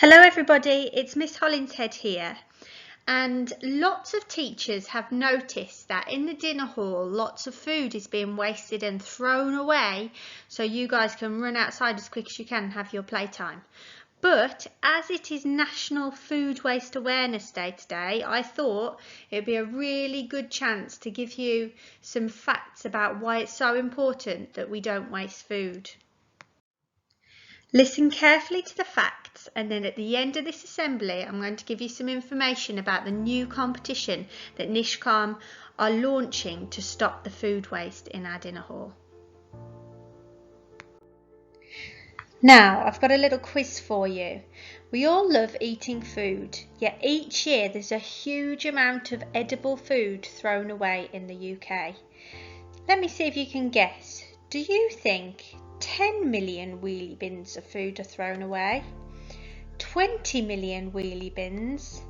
Hello everybody, it's Miss Hollinshead here, and lots of teachers have noticed that in the dinner hall lots of food is being wasted and thrown away so you guys can run outside as quick as you can and have your playtime. But as it is National Food Waste Awareness Day today, I thought it would be a really good chance to give you some facts about why it's so important that we don't waste food. Listen carefully to the facts, and then at the end of this assembly I'm going to give you some information about the new competition that NISHCALM are launching to stop the food waste in our dinner hall. Now I've got a little quiz for you. We all love eating food, yet each year there's a huge amount of edible food thrown away in the UK. Let me see if you can guess. Do you think 10 million wheelie bins of food are thrown away, 20 million wheelie bins,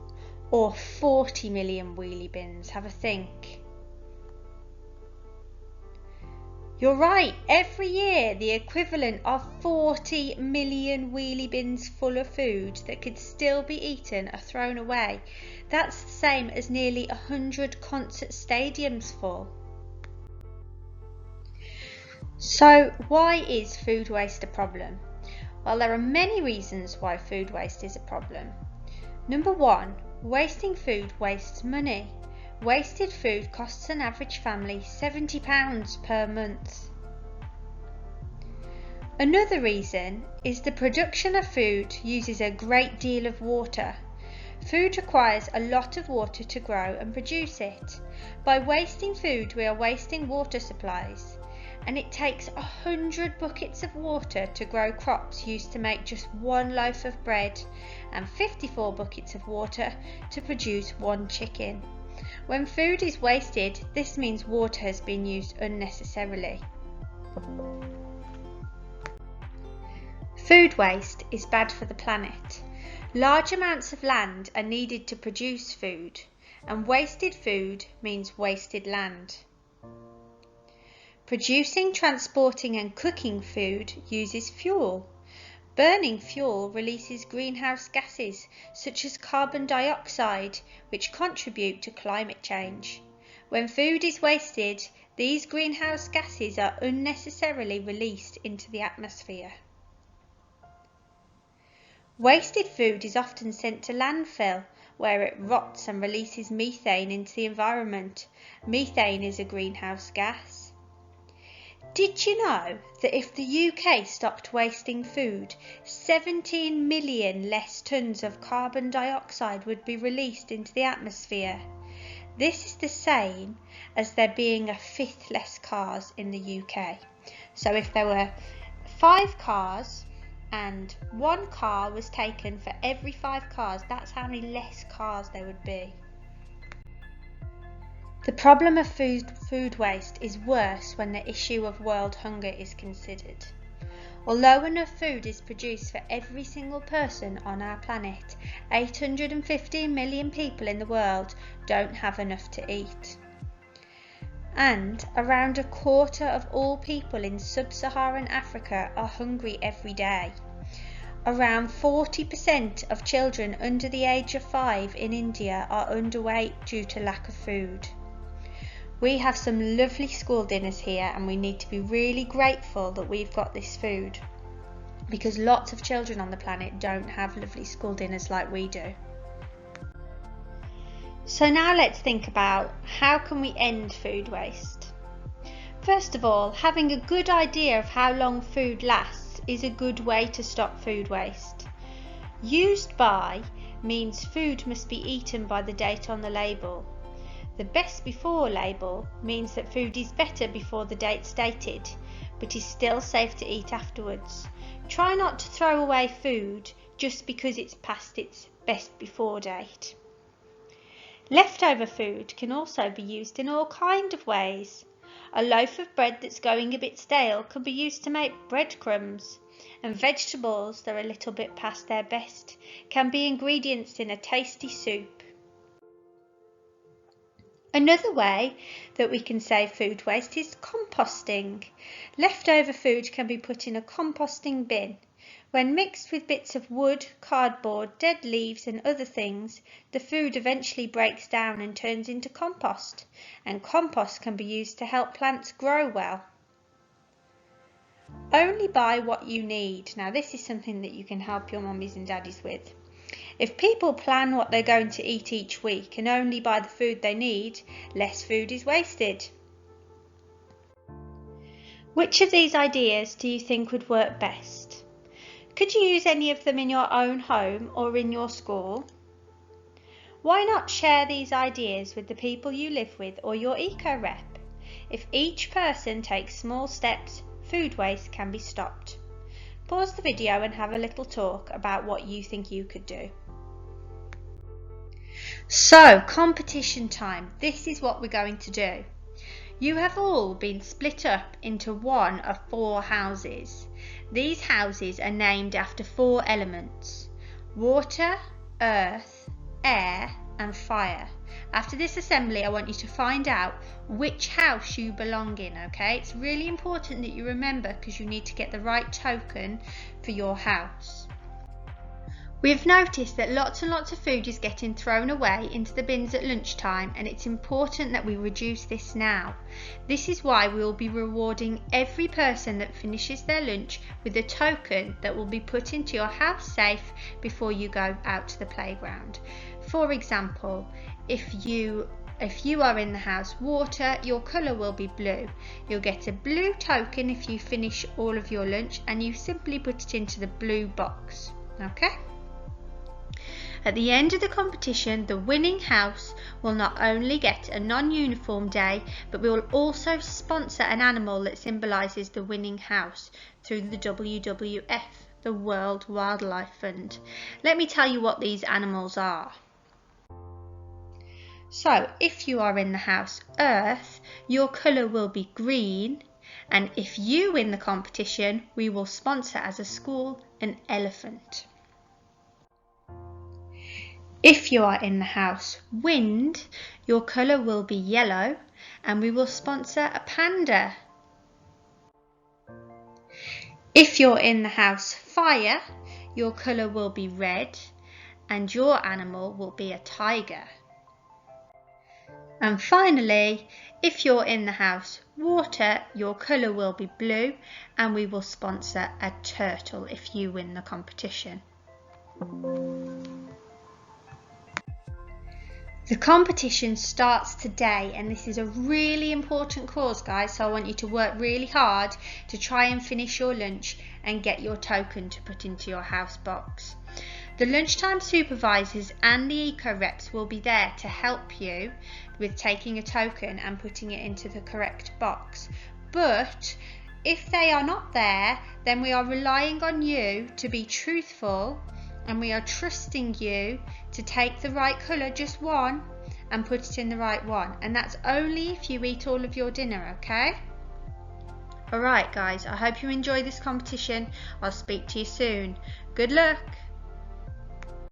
or 40 million wheelie bins? Have a think. You're right, every year the equivalent of 40 million wheelie bins full of food that could still be eaten are thrown away. That's the same as nearly 100 concert stadiums full. So why is food waste a problem? Well, there are many reasons why food waste is a problem. Number one, wasting food wastes money. Wasted food costs an average family £70 per month. Another reason is the production of food uses a great deal of water. Food requires a lot of water to grow and produce it. By wasting food, we are wasting water supplies. And it takes 100 buckets of water to grow crops used to make just one loaf of bread, and 54 buckets of water to produce one chicken. When food is wasted, this means water has been used unnecessarily. Food waste is bad for the planet. Large amounts of land are needed to produce food, and wasted food means wasted land. Producing, transporting and cooking food uses fuel. Burning fuel releases greenhouse gases such as carbon dioxide, which contribute to climate change. When food is wasted, these greenhouse gases are unnecessarily released into the atmosphere. Wasted food is often sent to landfill, where it rots and releases methane into the environment. Methane is a greenhouse gas. Did you know that if the UK stopped wasting food, 17 million less tonnes of carbon dioxide would be released into the atmosphere? This is the same as there being a fifth less cars in the UK. So if there were 5 cars and 1 car was taken for every 5 cars, that's how many less cars there would be. The problem of food waste is worse when the issue of world hunger is considered. Although enough food is produced for every single person on our planet, 815 million people in the world don't have enough to eat. And around a quarter of all people in sub-Saharan Africa are hungry every day. Around 40% of children under the age of 5 in India are underweight due to lack of food. We have some lovely school dinners here, and we need to be really grateful that we've got this food, because lots of children on the planet don't have lovely school dinners like we do. So now let's think about how can we end food waste. First of all, having a good idea of how long food lasts is a good way to stop food waste. Used by means food must be eaten by the date on the label. The best before label means that food is better before the date stated, but is still safe to eat afterwards. Try not to throw away food just because it's past its best before date. Leftover food can also be used in all kinds of ways. A loaf of bread that's going a bit stale can be used to make breadcrumbs, and vegetables that are a little bit past their best can be ingredients in a tasty soup. Another way that we can save food waste is composting. Leftover food can be put in a composting bin. When mixed with bits of wood, cardboard, dead leaves and other things, the food eventually breaks down and turns into compost, and compost can be used to help plants grow well. Only buy what you need. Now this is something that you can help your mummies and daddies with. If people plan what they're going to eat each week and only buy the food they need, less food is wasted. Which of these ideas do you think would work best? Could you use any of them in your own home or in your school? Why not share these ideas with the people you live with or your eco-rep? If each person takes small steps, food waste can be stopped. Pause the video and have a little talk about what you think you could do. So, competition time. This is what we're going to do. You have all been split up into one of 4 houses. These houses are named after 4 elements: water, earth, air and fire. After this assembly, I want you to find out which house you belong in, okay? It's really important that you remember because you need to get the right token for your house. We've noticed that lots and lots of food is getting thrown away into the bins at lunchtime, and it's important that we reduce this now. This is why we will be rewarding every person that finishes their lunch with a token that will be put into your house safe before you go out to the playground. For example, if you are in the house water, your colour will be blue. You'll get a blue token if you finish all of your lunch, and you simply put it into the blue box, okay? At the end of the competition, the winning house will not only get a non-uniform day, but we will also sponsor an animal that symbolises the winning house through the WWF, the World Wildlife Fund. Let me tell you what these animals are. So, if you are in the house Earth, your colour will be green, and if you win the competition, we will sponsor as a school an elephant. If you are in the house Wind, your colour will be yellow, and we will sponsor a panda. If you're in the house Fire, your colour will be red, and your animal will be a tiger. And finally, if you're in the house Water, your colour will be blue, and we will sponsor a turtle if you win the competition. The competition starts today, and this is a really important cause, guys, so I want you to work really hard to try and finish your lunch and get your token to put into your house box. The lunchtime supervisors and the eco-reps will be there to help you with taking a token and putting it into the correct box. But if they are not there, then we are relying on you to be truthful, and we are trusting you to take the right colour, just one, and put it in the right one. And that's only if you eat all of your dinner, okay? Alright guys, I hope you enjoy this competition. I'll speak to you soon. Good luck!